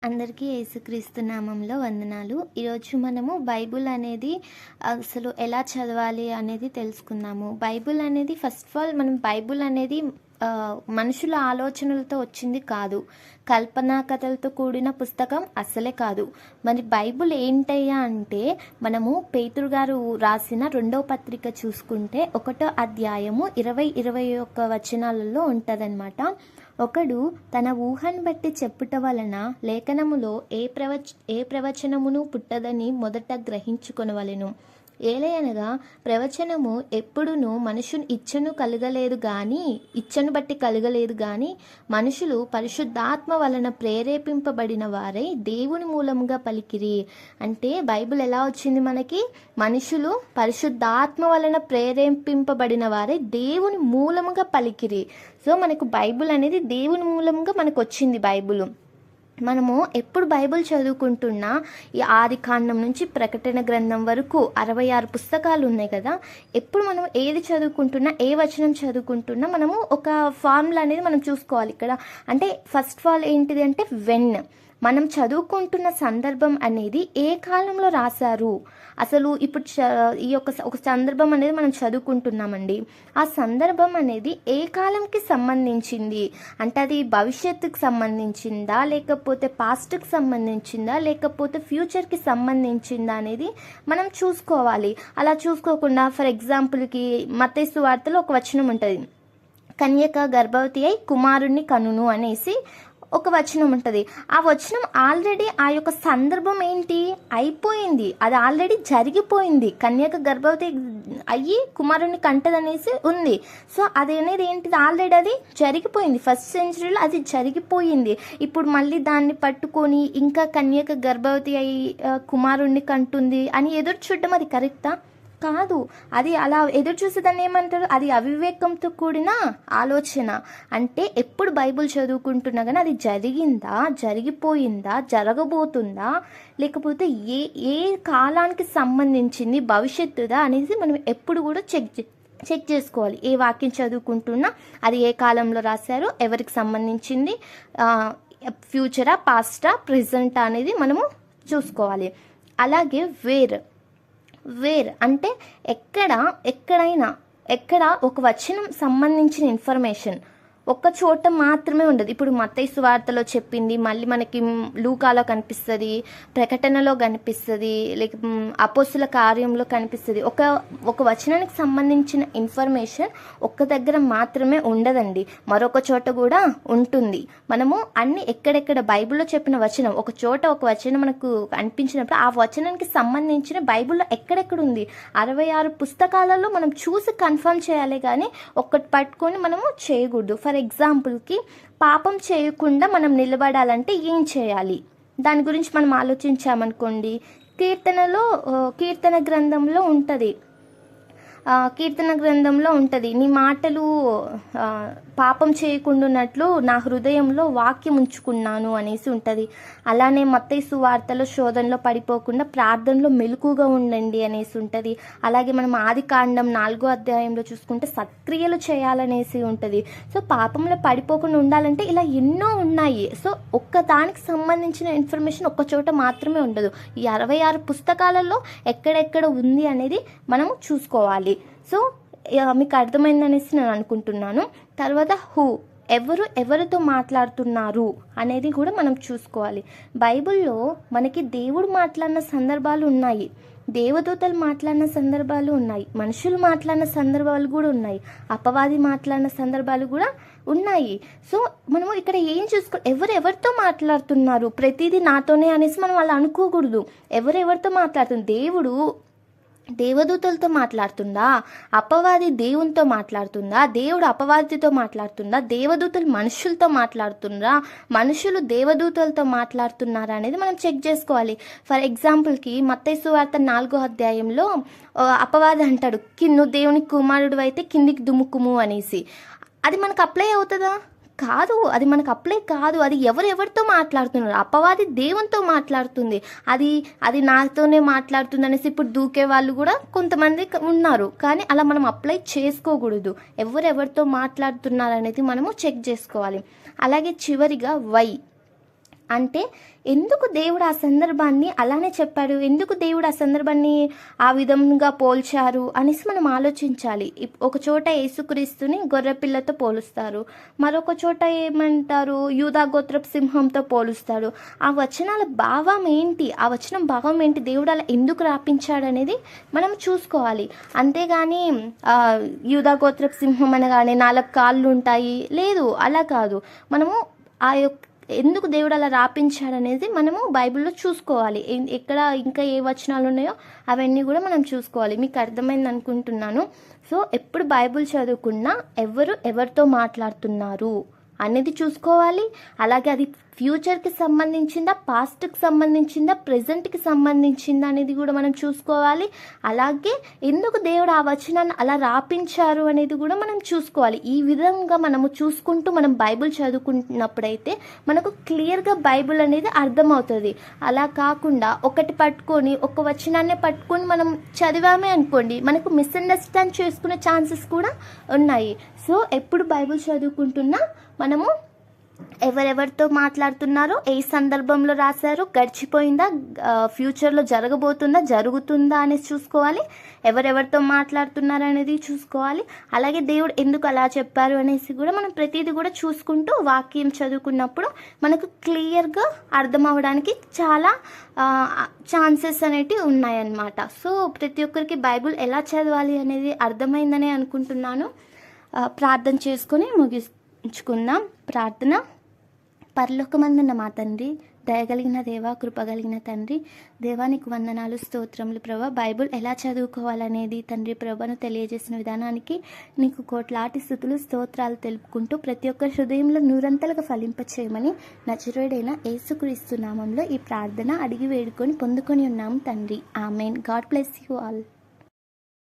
అందరికీ యేసుక్రీస్తు నామంలో వందనాలు. ఈరోజు మనము బైబుల్ అనేది అసలు ఎలా చదవాలి అనేది తెలుసుకుందాము. బైబుల్ అనేది ఫస్ట్ ఆఫ్ ఆల్ మనం బైబుల్ అనేది మనుషుల ఆలోచనలతో వచ్చింది కాదు, కల్పనా కథలతో కూడిన పుస్తకం అసలే కాదు. మరి బైబుల్ ఏంటయ్యా అంటే మనము పేతురు గారు రాసిన 2వ పత్రిక చూసుకుంటే 1వ అధ్యాయము 20-21 వచనాలలో ఉంటుందన్నమాట. ఒకడు తన ఊహను బట్టి చెప్పుట వలన లేఖనములో ఏ ప్రవచనమును పుట్టదని మొదట గ్రహించుకొనవలెను. ఏలయనగా ప్రవచనము ఎప్పుడునూ మనుషుని ఇచ్చను బట్టి కలగలేదు గాని మనుషులు పరిశుద్ధాత్మ వలన ప్రేరేపింపబడిన వారై దేవుని మూలముగా పలికిరి. అంటే బైబిల్ ఎలా వచ్చింది మనకి? మనుషులు పరిశుద్ధాత్మ వలన ప్రేరేపింపబడిన వారై దేవుని మూలముగా పలికిరి. సో మనకు బైబిల్ అనేది దేవుని మూలముగా మనకు వచ్చింది. బైబిల్ మనము ఎప్పుడు బైబిల్ చదువుకుంటున్నా ఈ ఆది కాండం నుంచి ప్రకటన గ్రంథం వరకు 66 పుస్తకాలు ఉన్నాయి కదా. ఎప్పుడు మనం ఏది చదువుకుంటున్నా, ఏ వచనం చదువుకుంటున్నా మనము ఒక ఫార్ములా అనేది మనం చూసుకోవాలి ఇక్కడ. అంటే ఫస్ట్ ఆఫ్ ఆల్ ఏంటిది అంటే మనం చదువుకుంటున్న సందర్భం అనేది ఏ కాలంలో రాశారు. అసలు ఇప్పుడు ఈ ఒక సందర్భం అనేది మనం చదువుకుంటున్నామండి. ఆ సందర్భం అనేది ఏ కాలంకి సంబంధించింది అంటే అది భవిష్యత్తుకి సంబంధించిందా, లేకపోతే పాస్ట్కి సంబంధించిందా, లేకపోతే ఫ్యూచర్కి సంబంధించిందా అనేది మనం చూసుకోవాలి. అలా చూసుకోకుండా ఫర్ ఎగ్జాంపుల్కి మత్తయి సువార్తలో ఒక వచనం ఉంటుంది, కన్యక గర్భవతి అయి కుమారుణ్ణి కనును అనేసి ఒక వచనం ఉంటుంది. ఆ వచనం ఆల్రెడీ ఆ యొక్క సందర్భం ఏంటి అయిపోయింది, అది ఆల్రెడీ జరిగిపోయింది. కన్యక గర్భవతి అయ్యి కుమారుని కంటదనేసి ఉంది. సో అది అనేది ఏంటిది ఆల్రెడీ అది జరిగిపోయింది. ఫస్ట్ సెంచరీలో అది జరిగిపోయింది. ఇప్పుడు మళ్ళీ దాన్ని పట్టుకొని ఇంకా కన్యక గర్భవతి అయ్యి కుమారుణ్ణి కంటుంది అని ఎదురు చూడడం అది కరెక్టా? కాదు. అది అలా ఎదురు చూసేదాన్ని ఏమంటారు? అది అవివేకంతో కూడిన ఆలోచన. అంటే ఎప్పుడు బైబుల్ చదువుకుంటున్నా కానీ అది జరిగిందా, జరిగిపోయిందా, జరగబోతుందా, లేకపోతే ఏ కాలానికి సంబంధించింది, భవిష్యత్తుదా అనేది మనం ఎప్పుడు కూడా చెక్ చేసుకోవాలి. ఏ వాక్యం చదువుకుంటున్నా అది ఏ కాలంలో రాశారు, ఎవరికి సంబంధించింది, ఫ్యూచరా, పాస్టా, ప్రెజెంటా అనేది మనము చూసుకోవాలి. అలాగే వేర్ అంటే ఎక్కడ ఒక వచనం సంబంధించిన ఇన్ఫర్మేషన్ ఒక్క చోట మాత్రమే ఉండదు. ఇప్పుడు మత్తయి సువార్తలో చెప్పింది మళ్ళీ మనకి లూకాలో కనిపిస్తుంది, ప్రకటనలో కనిపిస్తుంది, లేక అపోస్తుల కార్యంలో కనిపిస్తుంది. ఒక వచనానికి సంబంధించిన ఇన్ఫర్మేషన్ ఒక్క దగ్గర మాత్రమే ఉండదండి, మరొక చోట కూడా ఉంటుంది. మనము అన్ని ఎక్కడెక్కడ బైబిల్లో చెప్పిన వచనం ఒక చోట ఒక వచనం మనకు అనిపించినప్పుడు ఆ వచనానికి సంబంధించిన బైబిల్లో ఎక్కడెక్కడ ఉంది 66 పుస్తకాలలో మనం చూసి కన్ఫర్మ్ చేయాలి, కానీ ఒక్కటి పట్టుకొని మనము చేయకూడదు. ఫర్ ఎగ్జాంపుల్కి పాపం చేయకుండా మనం నిలబడాలంటే ఏం చేయాలి దాని గురించి మనం ఆలోచించామనుకోండి. కీర్తన గ్రంథంలో ఉంటుంది, నీ మాటలు పాపం చేయకుండానట్లు నా హృదయంలో వాక్యం ఉంచుకున్నాను అనేసి ఉంటుంది. అలానే మత్తయి సువార్తలో శోధనలో పడిపోకుండా ప్రార్థనలో మెలకుగా ఉండండి అనేసి ఉంటుంది. అలాగే మనం ఆది కాండం 4వ అధ్యాయంలో చూసుకుంటే సత్క్రియలు చేయాలనేసి ఉంటుంది. సో పాపంలో పడిపోకుండా ఉండాలంటే ఇలా ఎన్నో ఉన్నాయి. సో ఒక్కదానికి సంబంధించిన ఇన్ఫర్మేషన్ ఒక్క చోట మాత్రమే ఉండదు. ఈ 66 పుస్తకాలలో ఎక్కడెక్కడ ఉంది అనేది మనము చూసుకోవాలి. సో మీకు అర్థమైందనేసి నేను అనుకుంటున్నాను. తర్వాత ఎవరితో మాట్లాడుతున్నారు అనేది కూడా మనం చూసుకోవాలి. బైబిల్లో మనకి దేవుడు మాట్లాడిన సందర్భాలు ఉన్నాయి, దేవదూతలు మాట్లాడిన సందర్భాలు ఉన్నాయి, మనుషులు మాట్లాడిన సందర్భాలు కూడా ఉన్నాయి, అపవాది మాట్లాడిన సందర్భాలు కూడా ఉన్నాయి. సో మనము ఇక్కడ ఏం ఎవరెవరితో మాట్లాడుతున్నారు, ప్రతిదీ నాతోనే అనేసి మనం అలా అనుకోకూడదు. ఎవరెవరితో మాట్లాడుతుంది? దేవుడు దేవదూతలతో మాట్లాడుతుందా, అపవాది దేవునితో మాట్లాడుతుందా, దేవుడు అపవాదితో మాట్లాడుతుందా, దేవదూతలు మనుషులతో మాట్లాడుతుందా, మనుషులు దేవదూతలతో మాట్లాడుతున్నారా అనేది మనం చెక్ చేసుకోవాలి. ఫర్ ఎగ్జాంపుల్కి మత్తయి సువార్త 4వ అధ్యాయంలో అపవాది అంటాడు, నువ్వు దేవుని కుమారుడు అయితే కిందికి దుముకుము అనేసి. అది మనకు అప్లై అవుతుందా? కాదు, అది మనకు అప్లై కాదు. అది ఎవరెవరితో మాట్లాడుతున్నారు? అపవాది దేవునితో మాట్లాడుతుంది. అది నాతోనే మాట్లాడుతుంది అనేసి ఇప్పుడు దూకే వాళ్ళు కూడా కొంతమంది ఉన్నారు, కానీ అలా మనం అప్లై చేసుకోకూడదు. ఎవరెవరితో మాట్లాడుతున్నారు అనేది మనము చెక్ చేసుకోవాలి. అలాగే చివరిగా అంటే ఎందుకు దేవుడు ఆ సందర్భాన్ని అలానే చెప్పాడు, ఎందుకు దేవుడు ఆ సందర్భాన్ని ఆ విధంగా పోల్చారు అనేసి మనం ఆలోచించాలి. ఒక చోట యేసుక్రీస్తుని గొర్రెపిల్లతో పోలుస్తారు, మరొక చోట ఏమంటారు యూదా గోత్రపు సింహంతో పోలుస్తాడు. ఆ వచనాల భావం ఏంటి, ఆ వచనం భావం ఏంటి, దేవుడు అలా ఎందుకు రాపించాడు అనేది మనం చూసుకోవాలి. అంతేగాని యూదా గోత్రపు సింహం అనగానే 4 కాళ్ళు ఉంటాయి, లేదు అలా కాదు. మనము ఆ యొక్క ఎందుకు దేవుడు అలా రాపించాడనేది మనము బైబిల్లో చూసుకోవాలి. ఎక్కడ ఇంకా ఏ వచనాలు ఉన్నాయో అవన్నీ కూడా మనం చూసుకోవాలి. మీకు అర్థమైంది అనుకుంటున్నాను. సో ఎప్పుడు బైబిల్ చదువుకున్నా ఎవరితో మాట్లాడుతున్నారు అనేది చూసుకోవాలి. అలాగే అది ఫ్యూచర్కి సంబంధించిందా, పాస్ట్కి సంబంధించిందా, ప్రజెంట్కి సంబంధించిందా అనేది కూడా మనం చూసుకోవాలి. అలాగే ఎందుకు దేవుడు ఆ వచనాన్ని అలా రాపించారు అనేది కూడా మనం చూసుకోవాలి. ఈ విధంగా మనము చూసుకుంటూ మనం బైబిల్ చదువుకుంటున్నప్పుడైతే మనకు క్లియర్గా బైబిల్ అనేది అర్థమవుతుంది. అలా కాకుండా ఒకటి పట్టుకొని ఒక వచనాన్ని పట్టుకొని మనం చదివామే అనుకోండి, మనకు మిస్అండర్స్టాండ్ చేసుకునే ఛాన్సెస్ కూడా ఉన్నాయి. సో ఎప్పుడు బైబిల్ చదువుకుంటున్నా మనము ఎవరెవరితో మాట్లాడుతున్నారో, ఏ సందర్భంలో రాశారో, గడిచిపోయిందా, ఫ్యూచర్లో జరగబోతుందా, జరుగుతుందా అనేసి చూసుకోవాలి. ఎవరెవరితో మాట్లాడుతున్నారు అనేది చూసుకోవాలి. అలాగే దేవుడు ఎందుకు అలా చెప్పారు అనేసి కూడా మనం ప్రతిదీ కూడా చూసుకుంటూ వాక్యం చదువుకున్నప్పుడు మనకు క్లియర్గా అర్థం అవ్వడానికి చాలా ఛాన్సెస్ అనేటివి ఉన్నాయన్నమాట. సో ప్రతి ఒక్కరికి బైబిల్ ఎలా చదవాలి అనేది అర్థమైందని అనుకుంటున్నాను. ప్రార్థన చేసుకొని ముగించుకుందాం. ప్రార్థన. పరలోకమందున్న మా తండ్రి, దయగలిగిన దేవా, కృపగలిగిన తండ్రి, దేవానికి వందనాలు, స్తోత్రములు ప్రభా. బైబిల్ ఎలా చదువుకోవాలనేది తండ్రి ప్రభను తెలియజేసిన విధానానికి నీకు కోట్లాటి స్తుతులు, స్తోత్రాలు తెలుపుకుంటూ ప్రతి ఒక్కరి హృదయంలో నూరంతలుగా ఫలింపచేయమని నజరేయుడైన యేసుక్రీస్తు నామంలో ఈ ప్రార్థన అడిగి వేడుకొని పొందుకొని ఉన్నాము తండ్రి. Amen. God bless you all.